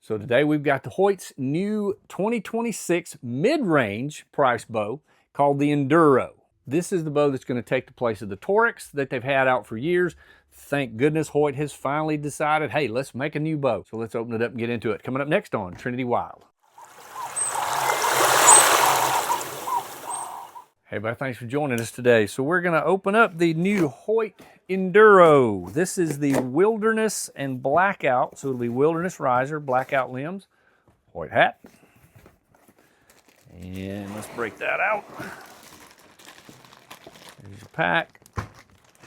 So today we've got the Hoyt's new 2026 mid-range price bow called the Enduro. This is the bow that's going to take the place of the Torrex that they've had out for years. Thank goodness Hoyt has finally decided, hey, let's make a new bow. So let's open it up and get into it. Coming up next on Trinity Wild. Hey everybody, thanks for joining us today. So we're going to open up the new Hoyt Enduro. This is the Wilderness and Blackout. So it'll be Wilderness riser, Blackout limbs, Hoyt hat. And let's break that out. There's your pack,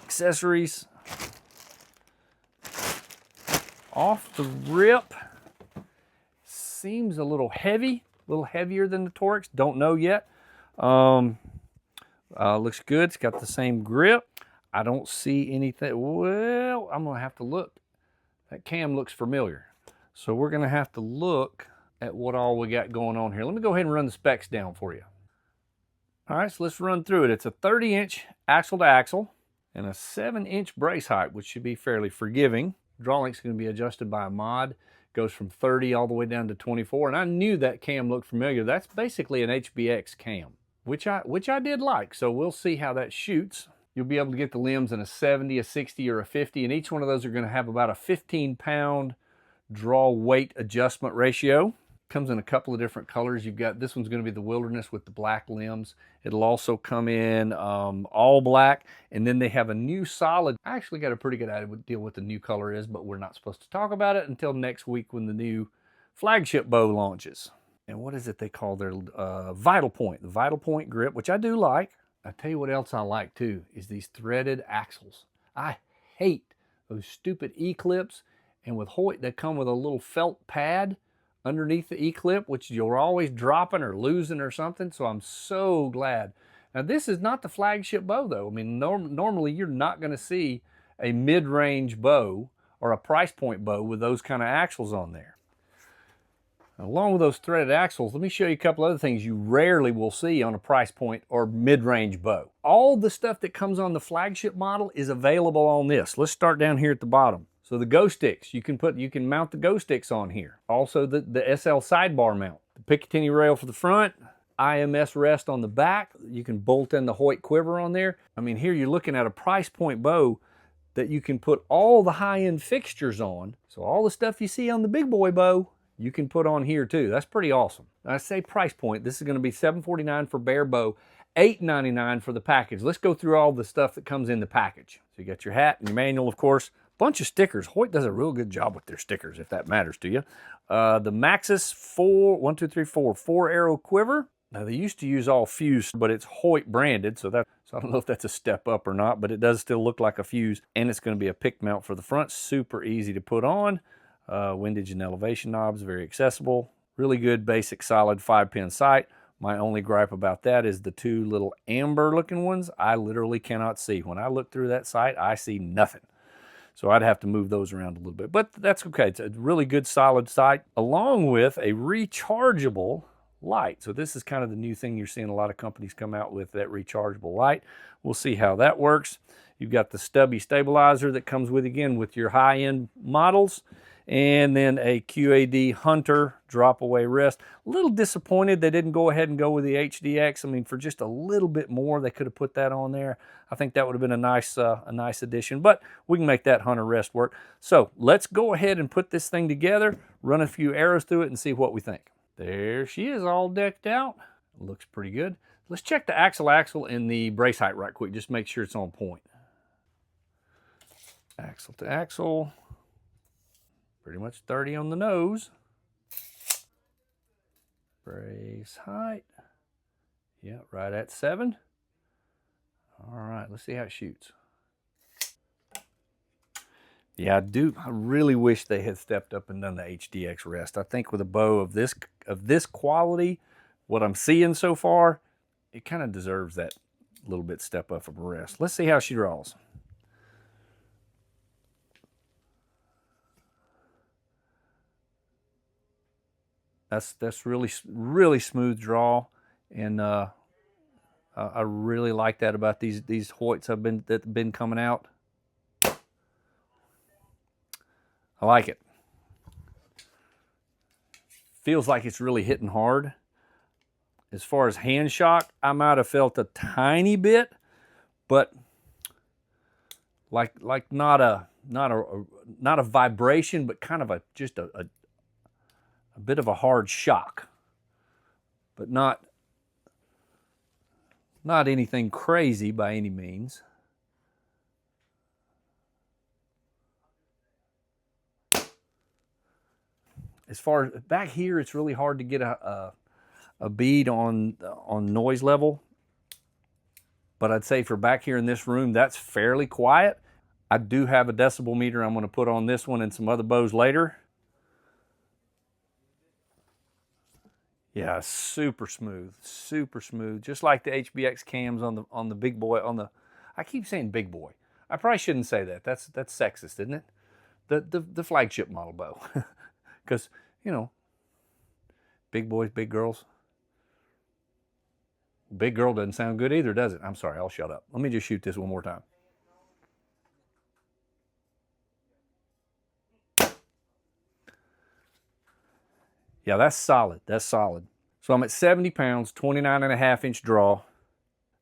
accessories. Off the rip, seems a little heavy, a little heavier than the Torrex. Don't know yet. Looks good. It's got the same grip. I don't see anything. Well, I'm going to have to look. That cam looks familiar. So we're going to have to look at what all we got going on here. Let me go ahead and run the specs down for you. All right, so let's run through it. It's a 30-inch axle to axle and a 7-inch brace height, which should be fairly forgiving. Draw length is going to be adjusted by a mod. Goes from 30 all the way down to 24. And I knew that cam looked familiar. That's basically an HBX cam, which I did like. So we'll see how that shoots. You'll be able to get the limbs in a 70, a 60, or a 50, and each one of those are going to have about a 15-pound draw weight adjustment ratio. Comes in a couple of different colors. You've got, this one's going to be the Wilderness with the black limbs. It'll also come in all black, and then they have a new solid. I actually got a pretty good idea what the new color is, but we're not supposed to talk about it until next week when the new Flagship bow launches. And what is it they call their Vital Point? The Vital Point grip, which I do like. I tell you what else I like too, is these threaded axles. I hate those stupid E-clips, and with Hoyt they come with a little felt pad underneath the E-clip, which you're always dropping or losing or something, so I'm so glad. Now this is not the Flagship bow though. I mean, normally you're not going to see a mid-range bow or a price point bow with those kind of axles on there. Along with those threaded axles, let me show you a couple other things you rarely will see on a price point or mid-range bow. All the stuff that comes on the Flagship model is available on this. Let's start down here at the bottom. So the Go Stix, you can mount the Go Stix on here. Also the SL Sidebar mount. The Picatinny rail for the front, IMS rest on the back. You can bolt in the Hoyt quiver on there. I mean, here you're looking at a price point bow that you can put all the high-end fixtures on. So all the stuff you see on the big boy bow, you can put on here too. That's pretty awesome. I say price point. This is going to be $749 for bare bow, $899 for the package. Let's go through all the stuff that comes in the package. So you got your hat and your manual, of course. Bunch of stickers. Hoyt does a real good job with their stickers, if that matters to you. The Maxxis 4 arrow quiver. Now they used to use all fuse, but it's Hoyt branded, so I don't know if that's a step up or not, but it does still look like a fuse. And it's going to be a pick mount for the front. Super easy to put on. Windage and elevation knobs, very accessible. Really good basic solid 5-pin sight. My only gripe about that is the two little amber looking ones. I literally cannot see. When I look through that sight, I see nothing. So I'd have to move those around a little bit, but that's okay. It's a really good solid sight along with a rechargeable light. So this is kind of the new thing you're seeing a lot of companies come out with, that rechargeable light. We'll see how that works. You've got the stubby stabilizer that comes with, again, with your high-end models. And then a QAD Hunter drop-away wrist. A little disappointed they didn't go ahead and go with the HDX. I mean, for just a little bit more, they could have put that on there. I think that would have been a nice addition, but we can make that Hunter wrist work. So let's go ahead and put this thing together, run a few arrows through it, and see what we think. There she is, all decked out. Looks pretty good. Let's check the axle and the brace height right quick, just make sure it's on point. Axle to axle. Pretty much 30 on the nose. Brace height. Yeah, right at 7. All right, let's see how it shoots. Yeah, I really wish they had stepped up and done the HDX rest. I think with a bow of this quality, what I'm seeing so far, it kind of deserves that little bit step up of a rest. Let's see how she draws. That's really smooth draw, and I really like that about these Hoyts that have been coming out. I like it. feels like it's really hitting hard. As far as hand shock, I might have felt a tiny bit, but like not a vibration, but kind of just a bit of a hard shock, but not anything crazy by any means. As far as back here, it's really hard to get a bead on noise level. But I'd say for back here in this room, that's fairly quiet. I do have a decibel meter I'm going to put on this one and some other bows later. Yeah, super smooth, just like the HBX cams on the big boy, I keep saying big boy. I probably shouldn't say that. That's sexist, isn't it? The flagship model bow. Because, you know, big boys, big girls. Big girl doesn't sound good either, does it? I'm sorry, I'll shut up. Let me just shoot this one more time. Yeah, that's solid. That's solid. So I'm at 70 pounds, 29.5-inch draw.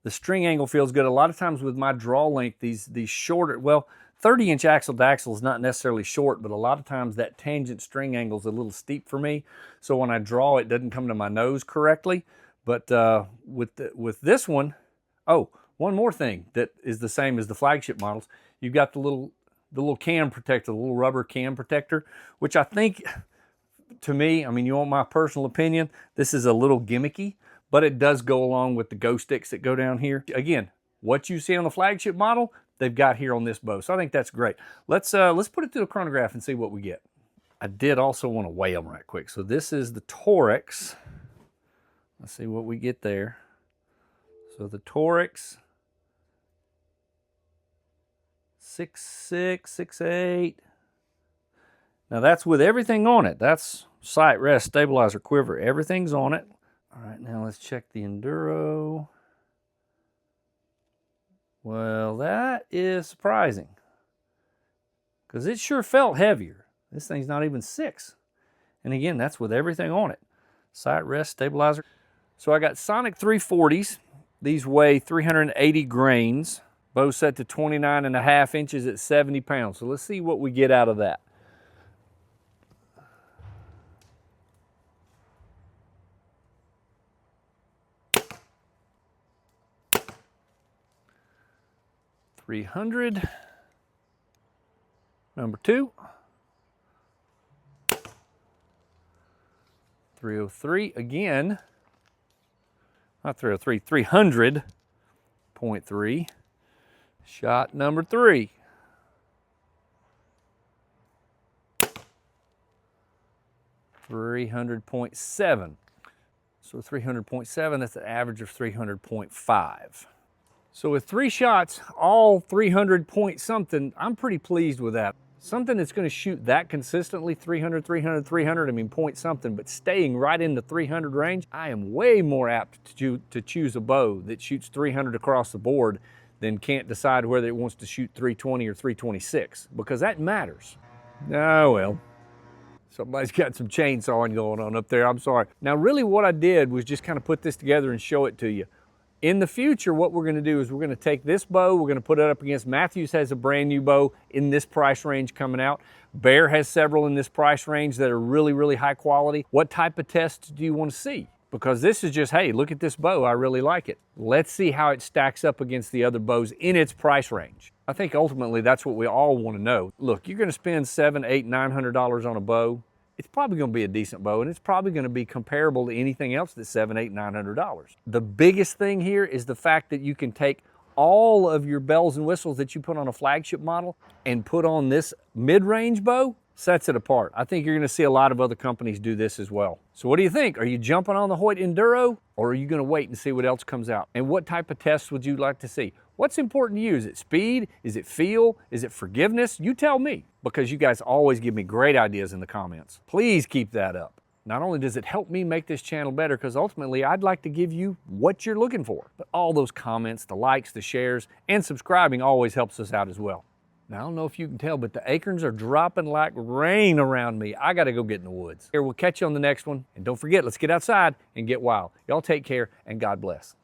The string angle feels good. A lot of times with my draw length, these shorter, well, 30-inch axle to axle is not necessarily short, but a lot of times that tangent string angle is a little steep for me. So when I draw, it doesn't come to my nose correctly. But with this one, oh, one more thing that is the same as the flagship models. You've got the little cam protector, the little rubber cam protector, which I think, to me, I mean, you want my personal opinion, this is a little gimmicky, but it does go along with the Go Stix that go down here. Again, what you see on the flagship model, they've got here on this bow. So I think that's great. Let's put it through the chronograph and see what we get. I did also want to weigh them right quick. So this is the Torrex. Let's see what we get there. So the Torrex, 6'6", 6'8". Now that's with everything on it. That's sight, rest, stabilizer, quiver. Everything's on it. All right, now let's check the Enduro. Well, that is surprising because it sure felt heavier. This thing's not even 6. And again, that's with everything on it. Sight, rest, stabilizer. So I got Sonic 340s. These weigh 380 grains. Bow set to 29.5 inches at 70 pounds. So let's see what we get out of that. $300. Number 2. 303 again. Not 303, 300.3. Shot number 3. 300.7. So 300.7, that's an average of 300.5. So with 3 shots, all 300 point something, I'm pretty pleased with that. Something that's going to shoot that consistently, 300, 300, 300, I mean point something, but staying right in the 300 range, I am way more apt to choose a bow that shoots 300 across the board than can't decide whether it wants to shoot 320 or 326, because that matters. Oh well, somebody's got some chainsawing going on up there, I'm sorry. Now really what I did was just kind of put this together and show it to you. In the future, what we're going to do is we're going to take this bow, we're going to put it up against, Matthews has a brand new bow in this price range coming out. Bear has several in this price range that are really, really high quality. What type of tests do you want to see? Because this is just, hey, look at this bow, I really like it. Let's see how it stacks up against the other bows in its price range. I think ultimately that's what we all want to know. Look, you're going to spend $700, $800, $900 on a bow. It's probably going to be a decent bow, and it's probably going to be comparable to anything else that's $700, $800, $900. The biggest thing here is the fact that you can take all of your bells and whistles that you put on a flagship model and put on this mid-range bow, sets it apart. I think you're going to see a lot of other companies do this as well. So what do you think? Are you jumping on the Hoyt Enduro, or are you going to wait and see what else comes out? And what type of tests would you like to see? What's important to you? Is it speed? Is it feel? Is it forgiveness? You tell me, because you guys always give me great ideas in the comments. Please keep that up. Not only does it help me make this channel better, because ultimately I'd like to give you what you're looking for, but all those comments, the likes, the shares, and subscribing always helps us out as well. Now, I don't know if you can tell, but the acorns are dropping like rain around me. I gotta go get in the woods. Here, we'll catch you on the next one. And don't forget, let's get outside and get wild. Y'all take care and God bless.